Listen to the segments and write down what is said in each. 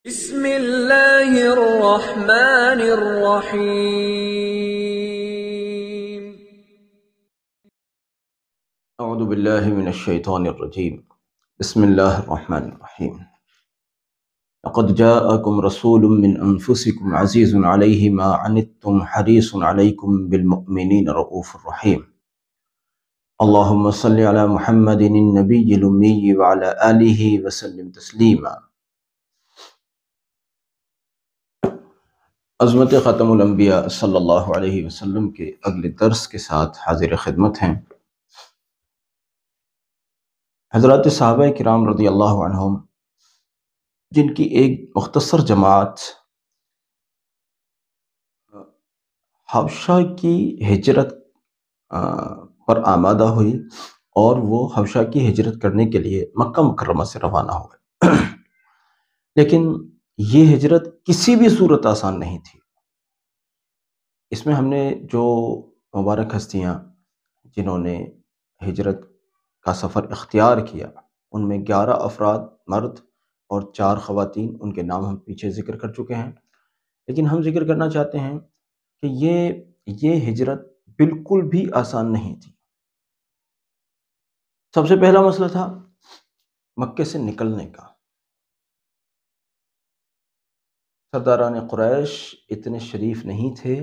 بسم اللہ الرحمن الرحیم۔ اعوذ باللہ من الشیطان الرجیم۔ بسم اللہ الرحمن الرحیم۔ لقد جاءکم رسول من انفسکم عزیز علیہ ما عنتم حریص علیکم بالمؤمنین رؤوف الرحیم۔ اللہم صل علی محمد النبی الامی وعلی آلہ وسلم تسلیما۔ عظمت ختم الانبیاء صلی اللہ علیہ وسلم کے اگلے درس کے ساتھ حاضر خدمت ہیں۔ حضرات صحابہ کرام رضی اللہ عنہم، جن کی ایک مختصر جماعت حبشہ کی ہجرت پر آمادہ ہوئی اور وہ حبشہ کی ہجرت کرنے کے لیے مکہ مکرمہ سے روانہ ہوئے، لیکن یہ ہجرت کسی بھی صورت آسان نہیں تھی۔ اس میں ہم نے جو مبارک ہستیاں جنہوں نے ہجرت کا سفر اختیار کیا، ان میں 11 افراد مرد اور 4 خواتین، ان کے نام ہم پیچھے ذکر کر چکے ہیں، لیکن ہم ذکر کرنا چاہتے ہیں کہ یہ ہجرت بالکل بھی آسان نہیں تھی۔ سب سے پہلا مسئلہ تھا مکے سے نکلنے کا۔ سرداران قریش اتنے شریف نہیں تھے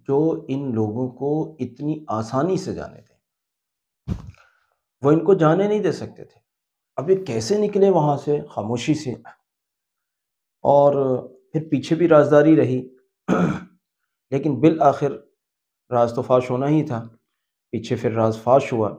جو ان لوگوں کو اتنی آسانی سے جانے دیں، وہ ان کو جانے نہیں دے سکتے تھے۔ اب یہ کیسے نکلے وہاں سے خاموشی سے، اور پھر پیچھے بھی رازداری رہی، لیکن بالآخر راز تو فاش ہونا ہی تھا۔ پیچھے پھر راز فاش ہوا،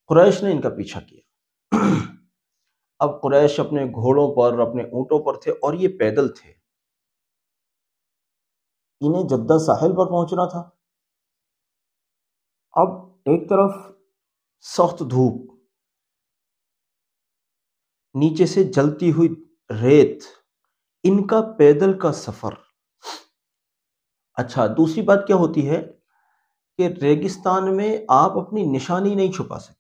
قریش نے ان کا پیچھا کیا۔ اب قریش اپنے گھوڑوں پر، اپنے اونٹوں پر تھے اور یہ پیدل تھے۔ انہیں جدہ ساحل پر پہنچنا تھا۔ اب ایک طرف سخت دھوپ، نیچے سے جلتی ہوئی ریت، ان کا پیدل کا سفر۔ اچھا، دوسری بات کیا ہوتی ہے کہ ریگستان میں آپ اپنی نشانی نہیں چھپا سکتے۔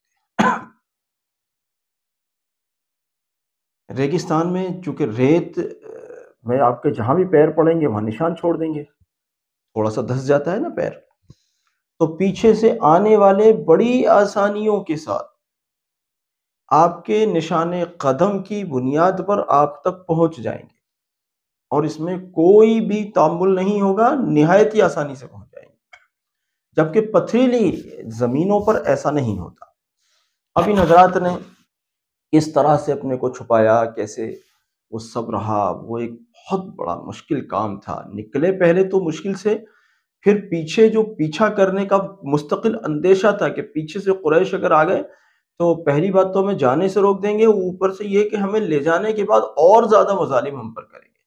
ریگستان میں چونکہ ریت میں آپ کے جہاں بھی پیر پڑیں گے وہاں نشان چھوڑ دیں گے، تھوڑا سا دھس جاتا ہے نا پیر، تو پیچھے سے آنے والے بڑی آسانیوں کے ساتھ آپ کے نشان قدم کی بنیاد پر آپ تک پہنچ جائیں گے، اور اس میں کوئی بھی تعامل نہیں ہوگا، نہایت ہی آسانی سے پہنچ جائیں گے، جبکہ پتھریلی زمینوں پر ایسا نہیں ہوتا۔ اب ان حضرات نے اس طرح سے اپنے کو چھپایا، کیسے وہ سب رہا، وہ ایک بہت بڑا مشکل کام تھا۔ نکلے پہلے تو مشکل سے، پھر پیچھے جو پیچھا کرنے کا مستقل اندیشہ تھا کہ پیچھے سے قریش اگر آ گئے تو پہلی بات تو ہمیں جانے سے روک دیں گے، اوپر سے یہ کہ ہمیں لے جانے کے بعد اور زیادہ مظالم ہم پر کریں گے۔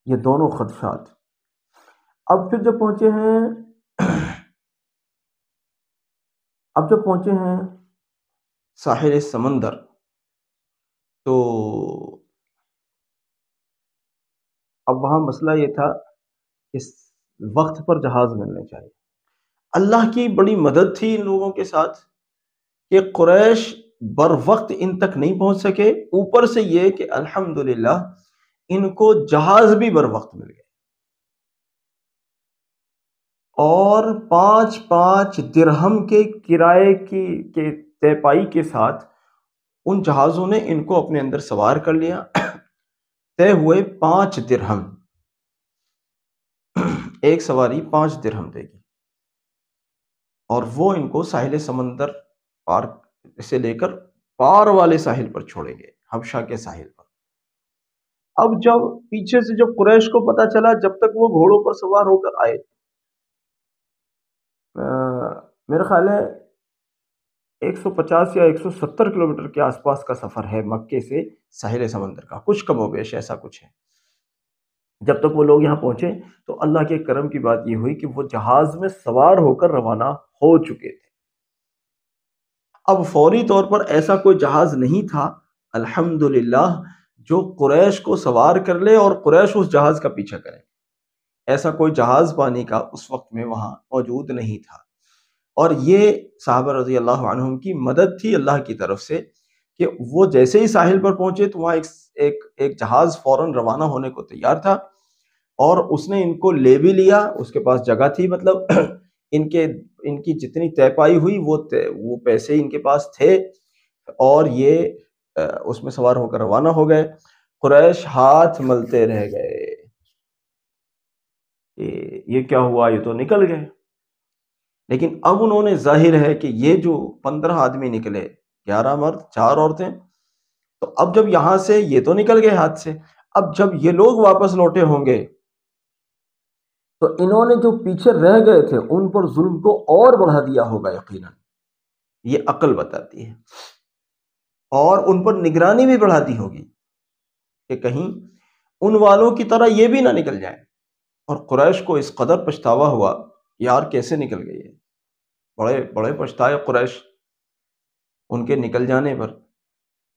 یہ دونوں خدشات۔ اب جب پہنچے ہیں ساحل سمندر، تو اب وہاں مسئلہ یہ تھا کہ وقت پر جہاز ملنے چاہیے۔ اللہ کی بڑی مدد تھی ان لوگوں کے ساتھ کہ قریش بر وقت ان تک نہیں پہنچ سکے، اوپر سے یہ کہ الحمدللہ ان کو جہاز بھی بر وقت مل گئے، اور 5 درہم کے کرائے کے طے پائی کے ساتھ ان جہازوں نے ان کو اپنے اندر سوار کر لیا۔ طے ہوئے 5 درہم، ایک سواری 5 درہم دے گی، اور وہ ان کو ساحل سمندر پار سے لے کر پار والے ساحل پر چھوڑیں گے، حبشہ کے ساحل پر۔ اب جب پیچھے سے جب قریش کو پتا چلا، جب تک وہ گھوڑوں پر سوار ہو کر آئے، میرا خیال ہے 150 یا 170 کلومیٹر کے آس پاس کا سفر ہے مکے سے ساحل سمندر کا، کچھ کم و بیش ایسا کچھ ہے۔ جب تک وہ لوگ یہاں پہنچے تو اللہ کے کرم کی بات یہ ہوئی کہ وہ جہاز میں سوار ہو کر روانہ ہو چکے تھے۔ اب فوری طور پر ایسا کوئی جہاز نہیں تھا الحمدللہ جو قریش کو سوار کر لے اور قریش اس جہاز کا پیچھا کرے۔ ایسا کوئی جہاز پانی کا اس وقت میں وہاں موجود نہیں تھا، اور یہ صحابہ رضی اللہ عنہم کی مدد تھی اللہ کی طرف سے کہ وہ جیسے ہی ساحل پر پہنچے تو وہاں ایک جہاز فوراً روانہ ہونے کو تیار تھا، اور اس نے ان کو لے بھی لیا، اس کے پاس جگہ تھی، مطلب ان کی جتنی طے پائی ہوئی وہ پیسے ان کے پاس تھے، اور یہ اس میں سوار ہو کر روانہ ہو گئے۔ قریش ہاتھ ملتے رہ گئے کہ یہ کیا ہوا، یہ تو نکل گئے۔ لیکن اب انہوں نے ظاہر ہے کہ یہ جو 15 آدمی نکلے، 11 مرد 4 عورتیں، تو اب جب یہاں سے یہ تو نکل گئے ہاتھ سے، اب جب یہ لوگ واپس لوٹے ہوں گے تو انہوں نے جو پیچھے رہ گئے تھے ان پر ظلم کو اور بڑھا دیا ہوگا یقیناً، یہ عقل بتاتی ہے، اور ان پر نگرانی بھی بڑھا دی ہوگی کہ کہیں ان والوں کی طرح یہ بھی نہ نکل جائیں۔ اور قریش کو اس قدر پچھتاوا ہوا، یار کیسے نکل گئے، بڑے بڑے پچھتائے قریش ان کے نکل جانے پر۔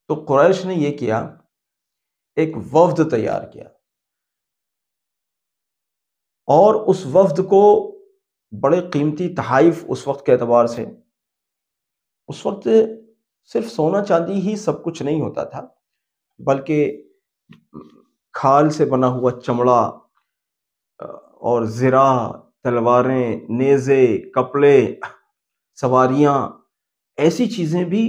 تو قریش نے یہ کیا، ایک وفد تیار کیا، اور اس وفد کو بڑے قیمتی تحائف، اس وقت کے اعتبار سے، اس وقت صرف سونا چاندی ہی سب کچھ نہیں ہوتا تھا، بلکہ کھال سے بنا ہوا چمڑا اور زرہ، تلواریں، نیزے، کپڑے، سواریاں، ایسی چیزیں بھی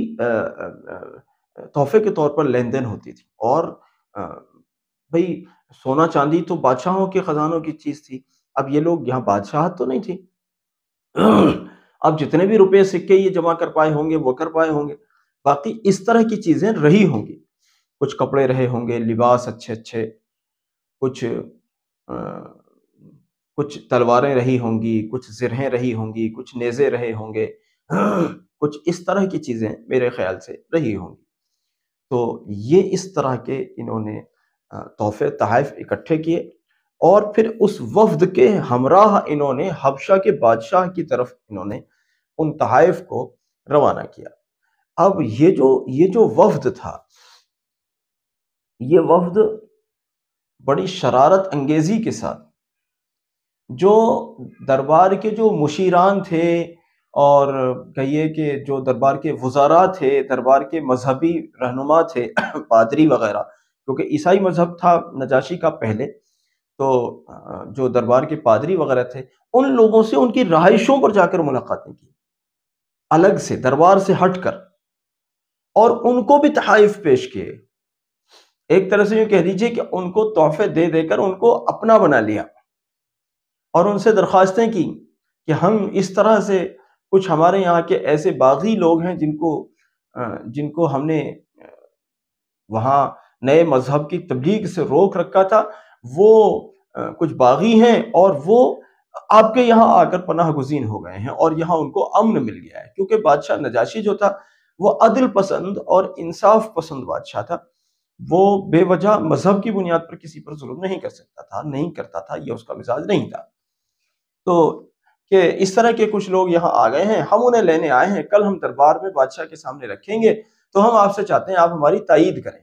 تحفے کے طور پر لین دین ہوتی تھی۔ اور بھئی سونا چاندی تو بادشاہوں کے خزانوں کی چیز تھی، اب یہ لوگ یہاں بادشاہت تو نہیں تھی، اب جتنے بھی روپے سکے یہ جمع کر پائے ہوں گے وہ کر پائے ہوں گے، باقی اس طرح کی چیزیں رہی ہوں گی، کچھ کپڑے رہے ہوں گے، لباس اچھے اچھے، کچھ تلواریں رہی ہوں گی، کچھ زرہیں رہی ہوں گی، کچھ نیزے رہے ہوں گے، کچھ اس طرح کی چیزیں میرے خیال سے رہی ہوں گی۔ تو یہ اس طرح کے انہوں نے تحفے تحائف اکٹھے کیے، اور پھر اس وفد کے ہمراہ انہوں نے حبشہ کے بادشاہ کی طرف انہوں نے ان تحائف کو روانہ کیا۔ اب یہ جو وفد تھا، یہ وفد بڑی شرارت انگیزی کے ساتھ، جو دربار کے جو مشیران تھے، اور کہیے کہ جو دربار کے وزراء تھے، دربار کے مذہبی رہنما تھے، پادری وغیرہ، کیونکہ عیسائی مذہب تھا نجاشی کا پہلے، تو جو دربار کے پادری وغیرہ تھے، ان لوگوں سے ان کی رہائشوں پر جا کر ملاقاتیں کی، الگ سے دربار سے ہٹ کر، اور ان کو بھی تحائف پیش کیے۔ ایک طرح سے یہ کہہ دیجئے کہ ان کو تحفے دے دے کر ان کو اپنا بنا لیا، اور ان سے درخواستیں کی کہ ہم اس طرح سے، کچھ ہمارے یہاں کے ایسے باغی لوگ ہیں جن کو ہم نے وہاں نئے مذہب کی تبلیغ سے روک رکھا تھا، وہ کچھ باغی ہیں، اور وہ آپ کے یہاں آ کر پناہ گزین ہو گئے ہیں، اور یہاں ان کو امن مل گیا ہے، کیونکہ بادشاہ نجاشی جو تھا وہ عدل پسند اور انصاف پسند بادشاہ تھا، وہ بے وجہ مذہب کی بنیاد پر کسی پر ظلم نہیں کر سکتا تھا، نہیں کرتا تھا، یہ اس کا مزاج نہیں تھا۔ تو کہ اس طرح کے کچھ لوگ یہاں آ گئے ہیں، ہم انہیں لینے آئے ہیں، کل ہم دربار میں بادشاہ کے سامنے رکھیں گے، تو ہم آپ سے چاہتے ہیں آپ ہماری تائید کریں،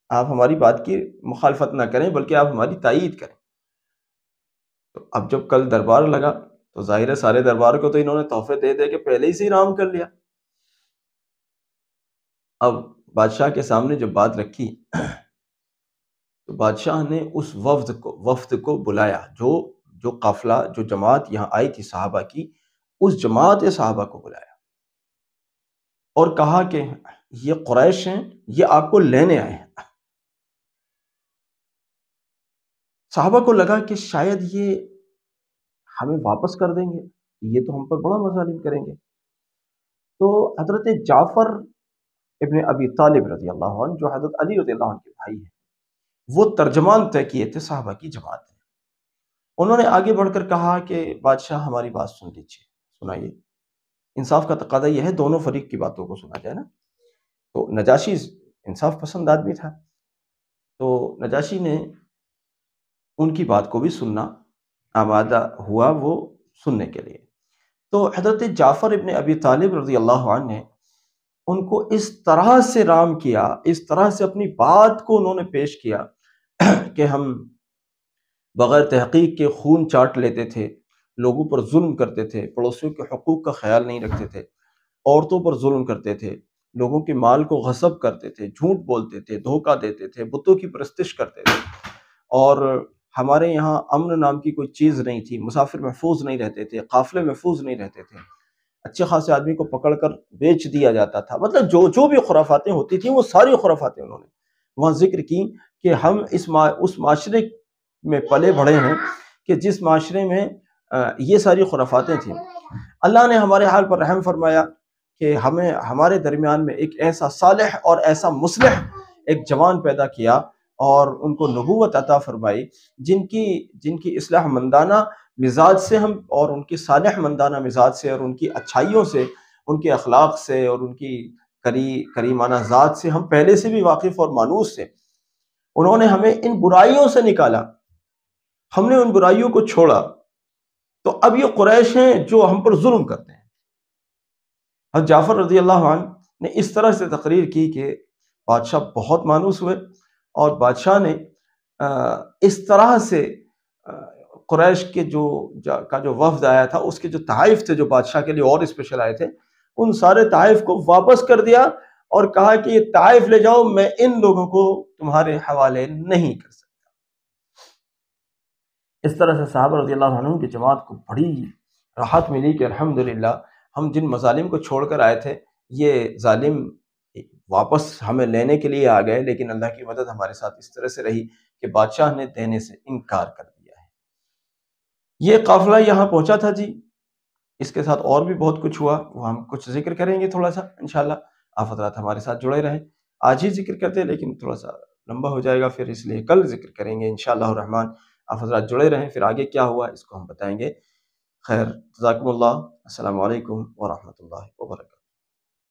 آپ ہماری بات کی مخالفت نہ کریں بلکہ آپ ہماری تائید کریں۔ تو اب جب کل دربار لگا تو ظاہر ہے سارے دربار کو تو انہوں نے تحفے دے دے کے پہلے ہی سے رام کر لیا۔ اب بادشاہ کے سامنے جب بات رکھی تو بادشاہ نے اس وفد کو بلایا، جو قافلہ، جو جماعت یہاں آئی تھی صحابہ کی، اس جماعت صحابہ کو بلایا اور کہا کہ یہ قریش ہیں، یہ آپ کو لینے آئے ہیں۔ صحابہ کو لگا کہ شاید یہ ہمیں واپس کر دیں گے، یہ تو ہم پر بڑا مظالم کریں گے۔ تو حضرت جعفر ابن ابی طالب رضی اللہ عنہ، جو حضرت علی رضی اللہ عنہ کے بھائی ہیں، وہ ترجمان طے کیے تھے صحابہ کی جماعت نے۔ انہوں نے آگے بڑھ کر کہا کہ بادشاہ ہماری بات سن لیجیے، سنائیے، انصاف کا تقاضا یہ ہے دونوں فریق کی باتوں کو سنا جائے نا۔ تو نجاشی انصاف پسند آدمی تھا، تو نجاشی نے ان کی بات کو بھی سننا آمادہ ہوا، وہ سننے کے لیے۔ تو حضرت جعفر ابن ابی طالب رضی اللہ عنہ نے ان کو اس طرح سے رام کیا، اس طرح سے اپنی بات کو انہوں نے پیش کیا کہ ہم بغیر تحقیق کے خون چاٹ لیتے تھے، لوگوں پر ظلم کرتے تھے، پڑوسیوں کے حقوق کا خیال نہیں رکھتے تھے، عورتوں پر ظلم کرتے تھے، لوگوں کے مال کو غصب کرتے تھے، جھوٹ بولتے تھے، دھوکہ دیتے تھے، بتوں کی پرستش کرتے تھے، اور ہمارے یہاں امن نام کی کوئی چیز نہیں تھی، مسافر محفوظ نہیں رہتے تھے، قافلے محفوظ نہیں رہتے تھے، اچھے خاصے آدمی کو پکڑ کر بیچ دیا جاتا تھا. مطلب جو بھی خرافاتیں ہوتی تھیں وہ ساری خرافاتیں انہوں نے وہاں ذکر کی کہ ہم اس معاشرے میں پلے بڑھے ہیں کہ جس معاشرے میں یہ ساری خرافاتیں تھیں. اللہ نے ہمارے حال پر رحم فرمایا کہ ہمارے درمیان میں ایک ایسا صالح اور ایسا مصلح ایک جوان پیدا کیا اور ان کو نبوت عطا فرمائی، جن کی اصلاح مندانہ مزاج سے ہم، اور ان کی صالح مندانہ مزاج سے، اور ان کی اچھائیوں سے، ان کے اخلاق سے، اور ان کی کریمانہ ذات سے ہم پہلے سے بھی واقف اور مانوس سے. انہوں نے ہمیں ان برائیوں سے نکالا، ہم نے ان برائیوں کو چھوڑا. تو اب یہ قریش ہیں جو ہم پر ظلم کرتے ہیں. حضرت جعفر رضی اللہ عنہ نے اس طرح سے تقریر کی کہ بادشاہ بہت مانوس ہوئے، اور بادشاہ نے اس طرح سے قریش کے جو وفد آیا تھا، اس کے جو تحائف تھے جو بادشاہ کے لیے اور اسپیشل آئے تھے، ان سارے تحائف کو واپس کر دیا اور کہا کہ یہ تحائف لے جاؤ، میں ان لوگوں کو تمہارے حوالے نہیں کر سکتا. اس طرح سے صحابہ رضی اللہ عنہ کی جماعت کو بڑی راحت ملی کہ الحمدللہ ہم جن مظالم کو چھوڑ کر آئے تھے یہ ظالم واپس ہمیں لینے کے لیے آ گئے، لیکن اللہ کی مدد ہمارے ساتھ اس طرح سے رہی کہ بادشاہ نے دینے سے انکار کر دیا ہے. یہ قافلہ یہاں پہنچا تھا جی. اس کے ساتھ اور بھی بہت کچھ ہوا، وہ ہم کچھ ذکر کریں گے تھوڑا سا انشاءاللہ. آپ حضرات ہمارے ساتھ جڑے رہیں. آج ہی ذکر کرتے ہیں لیکن تھوڑا سا لمبا ہو جائے گا پھر، اس لیے کل ذکر کریں گے انشاءاللہ الرحمن. آپ حضرات جڑے رہیں، پھر آگے کیا ہوا اس کو ہم بتائیں گے. خیر، جزاکم اللہ. السلام علیکم ورحمۃ اللہ وبرکاتہ.